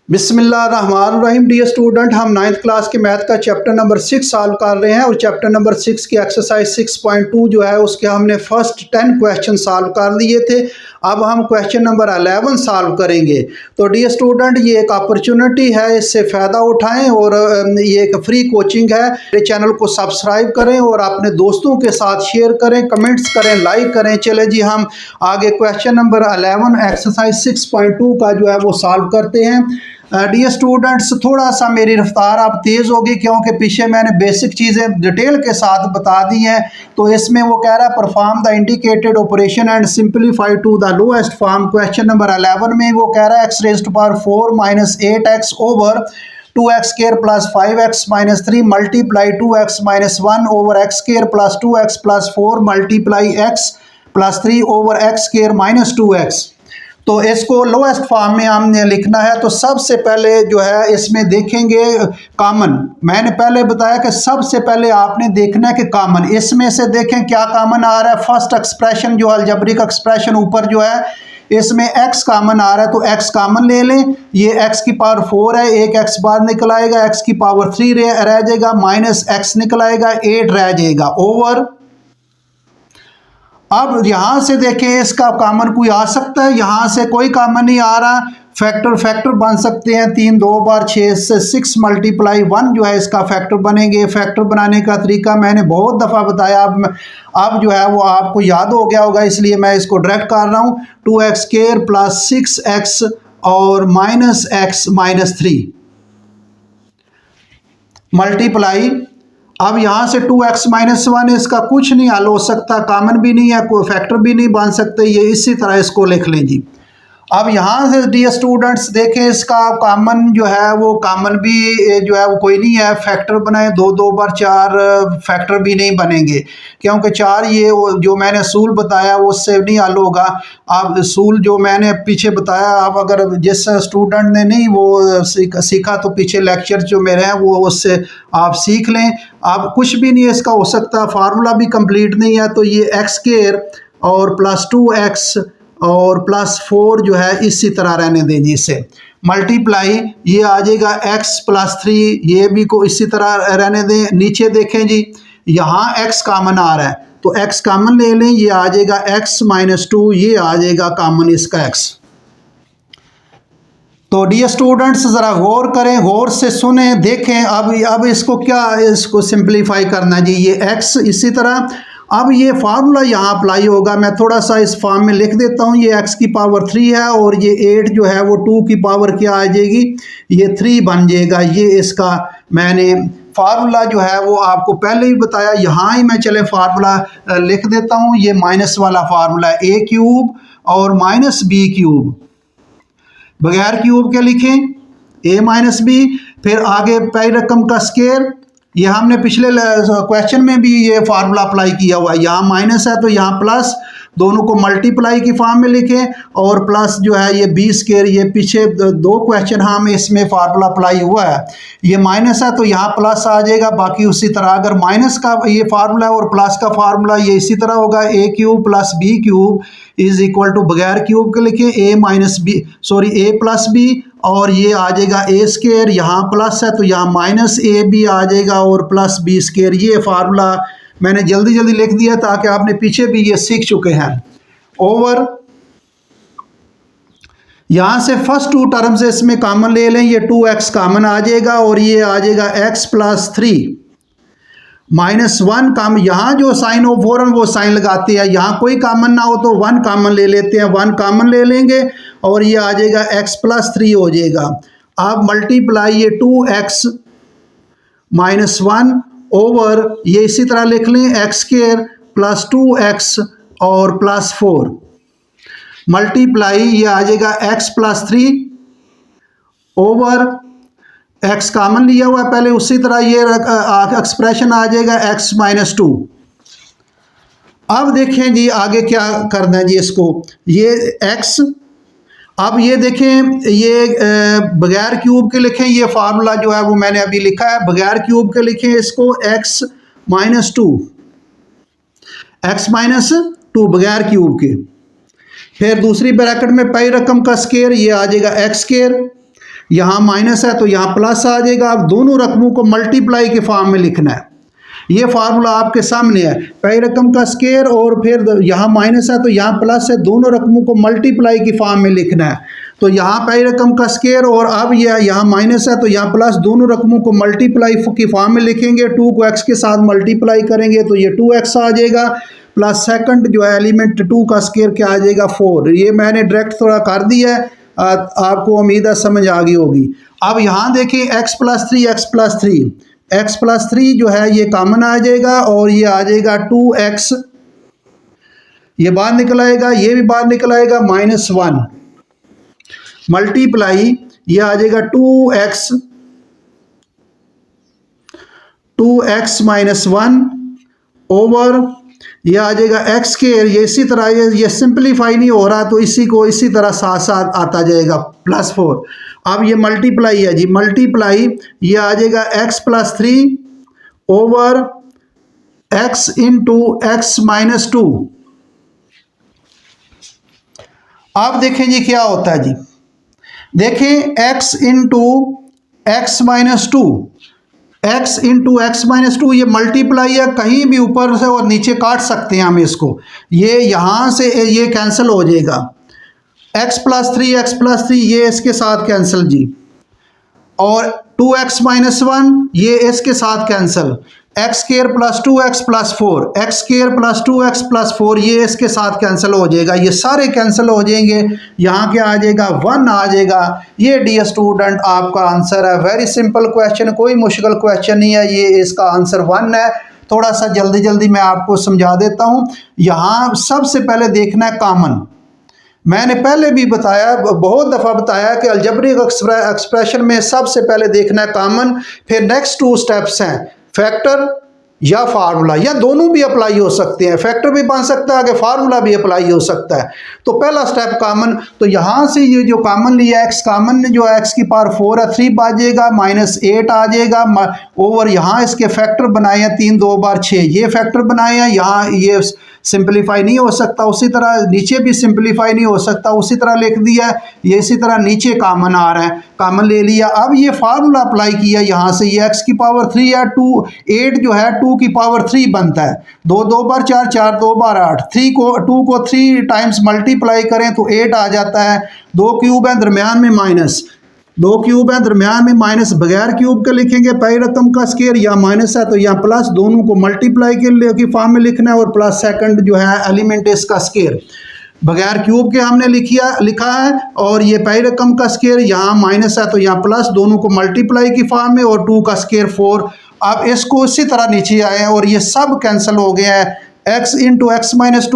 बिस्मिल्लाहिर्रहमानिर्रहीम। Dear student, हम 9th class के मैथ का चैप्टर नंबर 6 सॉल्व कर रहे हैं और चैप्टर नंबर 6 की एक्सरसाइज 6.2 जो है उसके हमने फर्स्ट 10 क्वेश्चन सॉल्व कर लिए थे। अब हम क्वेश्चन नंबर 11 सॉल्व करेंगे। तो डियर स्टूडेंट, ये एक अपॉर्चुनिटी है, इससे फ़ायदा उठाएं और ये एक फ्री कोचिंग है। मेरे चैनल को सब्सक्राइब करें और अपने दोस्तों के साथ शेयर करें, कमेंट्स करें, लाइक करें। चले जी, हम आगे क्वेश्चन नंबर 11 एक्सरसाइज 6.2 का जो है वो सॉल्व करते हैं। डियर स्टूडेंट्स, थोड़ा सा मेरी रफ्तार अब तेज़ होगी क्योंकि पीछे मैंने बेसिक चीज़ें डिटेल के साथ बता दी हैं। तो इसमें वो कह रहा है perform the indicated operation and simplify to the lowest form. Question number 11 में वो कह रहा है x raised to power 4 minus 8x over 2x square plus 5x minus 3 multiply 2x minus 1 over x square plus 2x plus 4 multiply x plus 3 over x square minus 2x। तो इसको lowest form में हमने लिखना है। तो सबसे पहले जो है इसमें देखेंगे कॉमन। मैंने पहले बताया कि सबसे पहले आपने देखना है कि कॉमन, इसमें से देखें क्या कॉमन आ रहा है। फर्स्ट एक्सप्रेशन जो अलजेब्रिक एक्सप्रेशन ऊपर जो है इसमें x कॉमन आ रहा है, तो x कॉमन ले लें। ये x की पावर 4 है, एक x बाहर निकल आएगा, x की पावर 3 रह जाएगा, माइनस x निकल आएगा, 8 रह जाएगा ओवर। अब यहां से देखें इसका कॉमन कोई आ सकता है, यहां से कोई कॉमन नहीं आ रहा। फैक्टर बन सकते हैं 3 2 बार 6 से 6 मल्टीप्लाई 1 जो है इसका फैक्टर बनेंगे। फैक्टर बनाने का तरीका मैंने बहुत दफ़ा बताया, अब जो है वो आपको याद हो गया होगा, इसलिए मैं इसको डायरेक्ट कर रहा हूँ। 2x स्क्वायर प्लस 6x और माइनस x माइनस 3 मल्टीप्लाई। अब यहाँ से 2x माइनस 1 इसका कुछ नहीं हल हो सकता, कॉमन भी नहीं है, कोई फैक्टर भी नहीं बन सकते, ये इसी तरह इसको लिख लें जी। अब यहाँ से डियर स्टूडेंट्स देखें इसका कॉमन जो है वो कॉमन भी जो है वो कोई नहीं है। फैक्टर बनाए 2 2 बार 4 फैक्टर भी नहीं बनेंगे क्योंकि 4 ये जो मैंने असूल बताया वो उससे नहीं हल होगा। अब असूल जो मैंने पीछे बताया, अब अगर जिस स्टूडेंट ने नहीं वो सीखा तो पीछे लेक्चर जो मेरे हैं वो उससे आप सीख लें। अब कुछ भी नहीं इसका हो सकता, फार्मूला भी कंप्लीट नहीं है। तो ये एक्स स्क्वायर और प्लस 2x और प्लस 4 जो है इसी तरह रहने दें जी। इसे मल्टीप्लाई ये आ जाएगा x प्लस 3, ये भी को इसी तरह रहने दें। नीचे देखें जी, यहाँ x कॉमन आ रहा है तो x कॉमन ले लें, ये आ जाएगा x माइनस 2, ये आ जाएगा कॉमन इसका x। तो डियर स्टूडेंट्स ज़रा गौर करें, गौर से सुने, देखें। अब इसको क्या इसको सिंप्लीफाई करना जी। ये x इसी तरह, अब ये फार्मूला यहाँ अप्लाई होगा। मैं थोड़ा सा इस फॉर्म में लिख देता हूँ। ये x की पावर 3 है और ये 8 जो है वो 2 की पावर क्या आ जाएगी, ये 3 बन जाएगा। ये इसका मैंने फार्मूला जो है वो आपको पहले ही बताया, यहाँ ही मैं चले फार्मूला लिख देता हूँ। ये माइनस वाला फार्मूला है, a क्यूब और माइनस b क्यूब, बगैर क्यूब के लिखें a माइनस b। फिर आगे पहली रकम का स्क्वायर, ये हमने पिछले क्वेश्चन में भी ये फार्मूला अप्लाई किया हुआ है। यहाँ माइनस है तो यहाँ प्लस, दोनों को मल्टीप्लाई की फॉर्म में लिखें और प्लस जो है ये बी स्क्वायर, ये पीछे 2 क्वेश्चन हम इसमें फार्मूला अप्लाई हुआ है। ये माइनस है तो यहाँ प्लस आ जाएगा, बाकी उसी तरह। अगर माइनस का ये फार्मूला और प्लस का फार्मूला ये इसी तरह होगा, a cube plus b cube is equal to, बगैर क्यूब के लिखें a minus B, sorry a plus b, और ये आ जाएगा a स्क्वायर, यहाँ प्लस है तो यहाँ माइनस a भी आ जाएगा और प्लस b स्क्वायर। ये फार्मूला मैंने जल्दी जल्दी लिख दिया ताकि आपने पीछे भी ये सीख चुके हैं ओवर। यहाँ से फर्स्ट 2 टर्म्स इसमें कॉमन ले लें, ये 2x कॉमन आ जाएगा और ये आ जाएगा x प्लस 3 माइनस 1 कॉमन। यहाँ जो साइन हो फौरन वो साइन लगाते हैं, यहाँ कोई कॉमन ना हो तो 1 कॉमन ले लेते हैं, 1 कॉमन ले लेंगे और ये आ जाएगा x प्लस 3 हो जाएगा। अब मल्टीप्लाई ये 2x माइनस 1 ओवर, ये इसी तरह लिख लें x स्क्वायर प्लस 2x और प्लस 4 मल्टीप्लाई, ये आ जाएगा x plus 3 over, x common लिया हुआ है पहले, उसी तरह ये एक्सप्रेशन आ जाएगा x माइनस 2। अब देखें जी आगे क्या करना है जी इसको, ये x। अब ये देखें, ये बगैर क्यूब के लिखें, ये फार्मूला जो है वो मैंने अभी लिखा है, बगैर क्यूब के लिखें इसको x माइनस 2, x माइनस 2 बगैर क्यूब के। फिर दूसरी ब्रैकेट में पहली रकम का स्क्वायर, ये आ जाएगा x स्क्वायर यहाँ माइनस है तो यहाँ प्लस आ जाएगा। अब दोनों रकमों को मल्टीप्लाई के फॉर्म में लिखना है। ये फार्मूला आपके सामने है, पहली रकम का स्केयर और फिर यहाँ माइनस है तो यहाँ प्लस है, दोनों रकमों को मल्टीप्लाई की फॉर्म में लिखना है। तो यहाँ पहली रकम का स्केयर और अब यह यहाँ माइनस है तो यहाँ प्लस, दोनों रकमों को मल्टीप्लाई की फॉर्म में लिखेंगे। 2 को x के साथ मल्टीप्लाई करेंगे तो ये 2x आ जाएगा, प्लस सेकंड जो है एलिमेंट 2 का स्केयर क्या आ जाएगा 4। ये मैंने डायरेक्ट थोड़ा कर दिया है, आपको उम्मीद है समझ आ गई होगी। अब यहाँ देखिए x + 3 x + 3 जो है ये कॉमन आ जाएगा और ये आ जाएगा 2x, ये बाहर निकल आएगा, ये भी बाहर निकल आएगा, -1 मल्टीप्लाई ये आ जाएगा 2x -1 ओवर ये आ जाएगा x के, ये इसी तरह ये सिंपलीफाई नहीं हो रहा तो इसी को इसी तरह साथ साथ आता जाएगा +4। अब ये मल्टीप्लाई है जी, मल्टीप्लाई ये आ जाएगा x + 3 ओवर x × x - 2। अब देखें जी क्या होता है जी, देखें x × x - 2, x × x - 2 ये मल्टीप्लाई है, कहीं भी ऊपर से और नीचे काट सकते हैं हम इसको, ये यहाँ से ये कैंसिल हो जाएगा। x + 3 ये इसके साथ कैंसिल जी, और 2x - 1 ये इसके साथ cancel, x² + 2x + 4 x² + 2x + 4 ये इसके साथ कैंसिल हो जाएगा, ये सारे कैंसिल हो जाएंगे। यहाँ क्या आ जाएगा 1 आ जाएगा। ये डियर स्टूडेंट आपका आंसर है। वेरी सिंपल क्वेश्चन, कोई मुश्किल क्वेश्चन नहीं है, ये इसका आंसर 1 है। थोड़ा सा जल्दी जल्दी मैं आपको समझा देता हूँ। यहाँ सबसे पहले देखना है कॉमन। मैंने पहले भी बताया, बहुत दफ़ा बताया कि अलजेब्रिक एक्सप्रेशन में सबसे पहले देखना है कॉमन, फिर नेक्स्ट 2 स्टेप्स हैं फैक्टर या फार्मूला, या दोनों भी अप्लाई हो सकते हैं, फैक्टर भी बन सकता है, आगे फार्मूला भी अप्लाई हो सकता है। तो पहला स्टेप कॉमन, तो यहाँ से ये जो कॉमन लिया x, कॉमन जो है x की पावर 4 है, 3 बाजेगा, -8 आ जाएगा ओवर, यहाँ इसके फैक्टर बनाए हैं 3 2 बार 6, ये फैक्टर बनाए हैं, यहाँ ये सिंपलीफाई नहीं हो सकता, उसी तरह नीचे भी सिंपलीफाई नहीं हो सकता, उसी तरह लिख दिया। ये इसी तरह नीचे कॉमन आ रहा है, कॉमन ले लिया। अब ये फार्मूला अप्लाई किया, यहाँ से ये x की पावर 3 है, 8 जो है 2 की पावर 3 बनता है, 2 2 बार 4 4 2 बार 8, 2 को 3 टाइम्स मल्टीप्लाई करें तो 8 आ जाता है। 2 क्यूब है, दरमियान में माइनस, 2 क्यूब है, दरमियान में माइनस, बगैर क्यूब के लिखेंगे पहली रकम का स्केयर, या माइनस है तो यहाँ प्लस, दोनों को मल्टीप्लाई की फॉर्म में लिखना है, और प्लस सेकंड जो है एलिमेंट इसका स्केयर बगैर क्यूब के हमने लिखा है, और ये पहली रकम का स्केयर, यहाँ माइनस है तो यहाँ प्लस, दोनों को मल्टीप्लाई की फॉर्म में, और 2 का स्केयर 4। अब इसको इसी तरह नीचे आए हैं और ये सब कैंसिल हो गया है। x × x - 2 x × x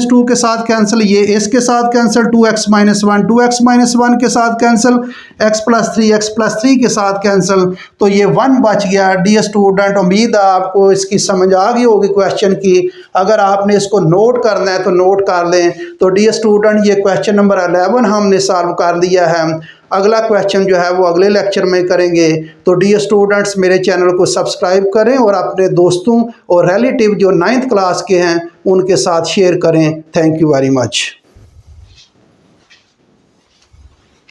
- 2 के साथ कैंसिल, ये इसके साथ कैंसिल, 2x - 1 2x - 1 के साथ कैंसिल, x + 3 के साथ कैंसिल, तो ये 1 बच गया। डियर स्टूडेंट, उम्मीद है आपको इसकी समझ आ गई होगी क्वेश्चन की। अगर आपने इसको नोट करना है तो नोट कर लें। तो डियर स्टूडेंट, ये क्वेश्चन नंबर 11 हमने सॉल्व कर लिया है। अगला क्वेश्चन जो है वो अगले लेक्चर में करेंगे। तो डियर स्टूडेंट्स, मेरे चैनल को सब्सक्राइब करें और अपने दोस्तों और रिलेटिव जो 9th क्लास के हैं उनके साथ शेयर करें। Thank you very much.